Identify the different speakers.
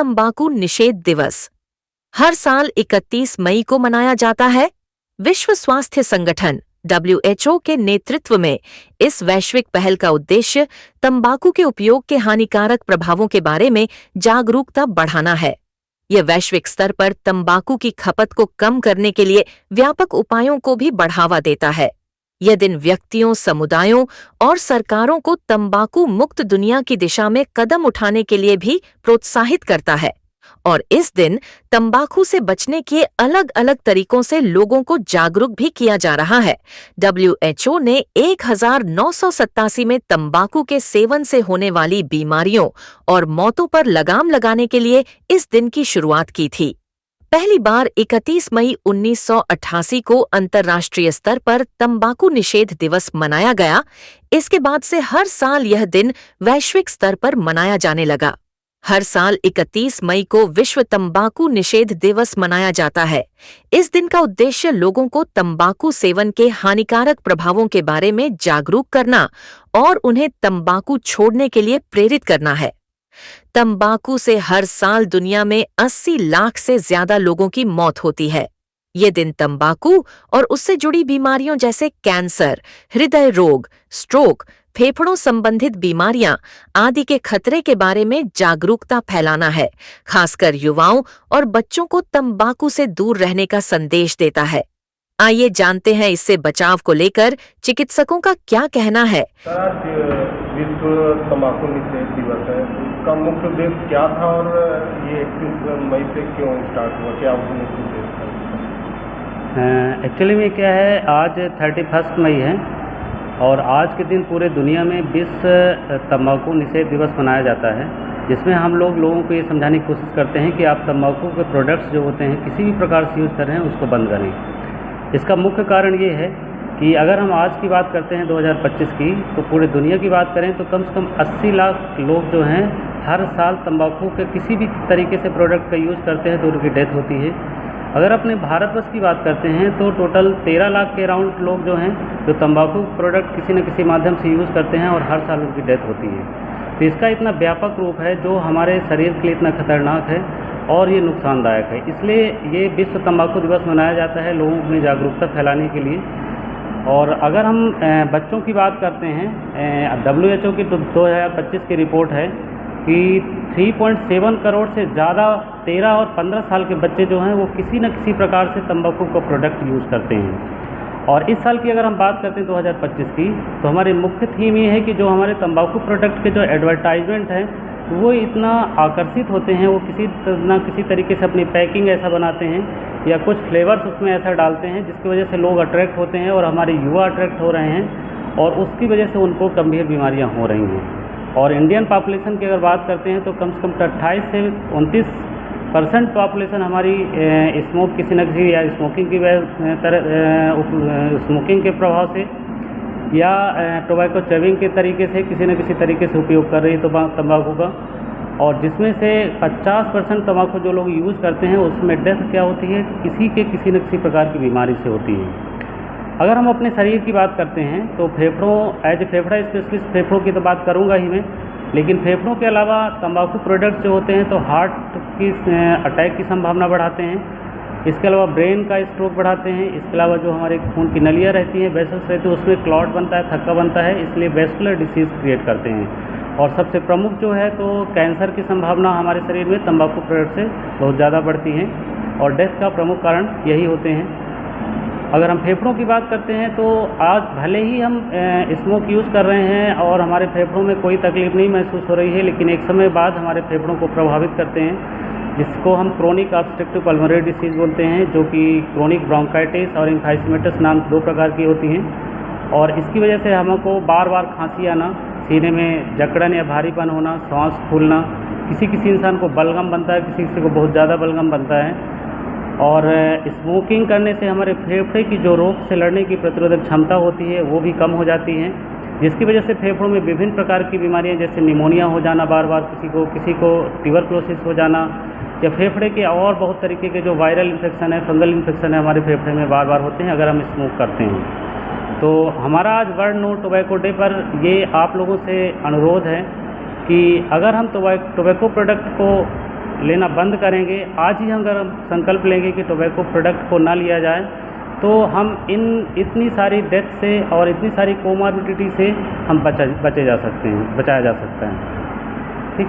Speaker 1: तंबाकू निषेध दिवस हर साल 31 मई को मनाया जाता है। विश्व स्वास्थ्य संगठन WHO के नेतृत्व में इस वैश्विक पहल का उद्देश्य तंबाकू के उपयोग के हानिकारक प्रभावों के बारे में जागरूकता बढ़ाना है। यह वैश्विक स्तर पर तंबाकू की खपत को कम करने के लिए व्यापक उपायों को भी बढ़ावा देता है। यह दिन व्यक्तियों, समुदायों और सरकारों को तंबाकू मुक्त दुनिया की दिशा में कदम उठाने के लिए भी प्रोत्साहित करता है और इस दिन तंबाकू से बचने के अलग अलग तरीकों से लोगों को जागरूक भी किया जा रहा है। WHO ने 1987 में तंबाकू के सेवन से होने वाली बीमारियों और मौतों पर लगाम लगाने के लिए इस दिन की शुरुआत की थी। पहली बार 31 मई 1988 को अंतर्राष्ट्रीय स्तर पर तंबाकू निषेध दिवस मनाया गया। इसके बाद से हर साल यह दिन वैश्विक स्तर पर मनाया जाने लगा। हर साल 31 मई को विश्व तंबाकू निषेध दिवस मनाया जाता है। इस दिन का उद्देश्य लोगों को तंबाकू सेवन के हानिकारक प्रभावों के बारे में जागरूक करना और उन्हें तंबाकू छोड़ने के लिए प्रेरित करना है। तंबाकू से हर साल दुनिया में 80 लाख से ज्यादा लोगों की मौत होती है। ये दिन तंबाकू और उससे जुड़ी बीमारियों जैसे कैंसर, हृदय रोग, स्ट्रोक, फेफड़ों संबंधित बीमारियां आदि के खतरे के बारे में जागरूकता फैलाना है। खासकर युवाओं और बच्चों को तंबाकू से दूर रहने का संदेश देता है। आइए जानते हैं इससे बचाव को लेकर चिकित्सकों का क्या कहना है।
Speaker 2: आज विश्व तंबाकू निषेध दिवस है, इसका मुख्य उद्देश्य क्या था और ये 31 मई से क्यों स्टार्ट हुआ, क्या मुख्य उद्देश्य था?
Speaker 3: एक्चुअली में क्या है, आज 31 मई है और आज के दिन पूरे दुनिया में विश्व तंबाकू निषेध दिवस मनाया जाता है, जिसमें हम लोगों को ये समझाने की कोशिश करते हैं कि आप तंबाकू के प्रोडक्ट्स जो होते हैं किसी भी प्रकार से यूज़ कर रहे हैं उसको बंद करें। इसका मुख्य कारण ये है कि अगर हम आज की बात करते हैं 2025 की, तो पूरे दुनिया की बात करें तो कम से कम 80 लाख लोग जो हैं हर साल तंबाकू के किसी भी तरीके से प्रोडक्ट का यूज़ करते हैं तो उनकी डेथ होती है। अगर अपने भारतवर्ष की बात करते हैं तो टोटल 13 लाख के अराउंड लोग जो हैं जो तंबाकू प्रोडक्ट किसी न किसी माध्यम से यूज़ करते हैं और हर साल उनकी डेथ होती है। तो इसका इतना व्यापक रूप है जो हमारे शरीर के लिए इतना खतरनाक है और ये नुकसानदायक है। इसलिए ये विश्व तंबाकू दिवस मनाया जाता है लोगों में जागरूकता फैलाने के लिए। और अगर हम बच्चों की बात करते हैं, WHO की 2025 की रिपोर्ट है कि 3.7 करोड़ से ज़्यादा 13 और 15 साल के बच्चे जो हैं वो किसी न किसी प्रकार से तंबाकू का प्रोडक्ट यूज़ करते हैं। और इस साल की अगर हम बात करते हैं 2025 की, तो हमारी मुख्य थीम ये है कि जो हमारे तंबाकू प्रोडक्ट के जो एडवर्टाइजमेंट हैं वो इतना आकर्षित होते हैं, वो किसी न किसी तरीके से अपनी पैकिंग ऐसा बनाते हैं या कुछ फ्लेवर्स उसमें ऐसा डालते हैं जिसकी वजह से लोग अट्रैक्ट होते हैं और हमारे युवा अट्रैक्ट हो रहे हैं और उसकी वजह से उनको गंभीर बीमारियां हो रही हैं। और इंडियन पॉपुलेशन की अगर बात करते हैं तो कम से कम 28 से 29% पॉपुलेशन हमारी स्मोक किसी न किसी या स्मोकिंग की स्मोकिंग के प्रभाव से या टोबैको चविंग के तरीके से किसी न किसी तरीके से उपयोग कर रही है तंबाकू का। और जिसमें से 50% तंबाकू जो लोग यूज़ करते हैं उसमें डेथ क्या होती है, किसी न किसी प्रकार की बीमारी से होती है। अगर हम अपने शरीर की बात करते हैं तो फेफड़ों, एज ए फेफड़ा स्पेशलिस्ट फेफड़ों की तो बात करूंगा ही मैं, लेकिन फेफड़ों के अलावा तंबाकू प्रोडक्ट्स जो होते हैं तो हार्ट की अटैक की संभावना बढ़ाते हैं। इसके अलावा ब्रेन का स्ट्रोक बढ़ाते हैं। इसके अलावा जो हमारे खून की नलियाँ रहती हैं, वेसल्स रहते हैं, उसमें क्लॉट बनता है, थक्का बनता है, इसलिए वेस्कुलर डिसीज़ क्रिएट करते हैं। और सबसे प्रमुख जो है तो कैंसर की संभावना हमारे शरीर में तंबाकू प्रोडक्ट से बहुत ज़्यादा बढ़ती है और डेथ का प्रमुख कारण यही होते हैं। अगर हम फेफड़ों की बात करते हैं तो आज भले ही हम स्मोक यूज़ कर रहे हैं और हमारे फेफड़ों में कोई तकलीफ नहीं महसूस हो रही है, लेकिन एक समय बाद हमारे फेफड़ों को प्रभावित करते हैं, जिसको हम क्रोनिक ऑब्स्ट्रक्टिव पल्मोनरी डिसीज़ बोलते हैं, जो कि क्रोनिक ब्रोंकाइटिस और एम्फाइसीमेटस नाम 2 प्रकार की होती हैं। और इसकी वजह से हमको बार बार खांसी आना, सीने में जकड़न या भारीपन होना, सांस फूलना, किसी इंसान को बलगम बनता है, किसी को बहुत ज़्यादा बलगम बनता है। और स्मोकिंग करने से हमारे फेफड़े की जो रोग से लड़ने की प्रतिरोधक क्षमता होती है वो भी कम हो जाती है, जिसकी वजह से फेफड़ों में विभिन्न प्रकार की बीमारियां जैसे निमोनिया हो जाना, बार बार किसी को ट्यूबरक्लोसिस हो जाना, या फेफड़े के और बहुत तरीके के जो वायरल इन्फेक्शन है, फंगल इन्फेक्शन है, हमारे फेफड़े में बार बार होते हैं अगर हम स्मोक करते हैं। तो हमारा आज वर्ल्ड नो टोबैको डे पर ये आप लोगों से अनुरोध है कि अगर हम टोबैको प्रोडक्ट को लेना बंद करेंगे, आज ही अगर हम संकल्प लेंगे कि टोबैको प्रोडक्ट को ना लिया जाए, तो हम इतनी सारी डेथ से और इतनी सारी कोमॉर्बिडिटी से हम बचाया जा सकता है। ठीक।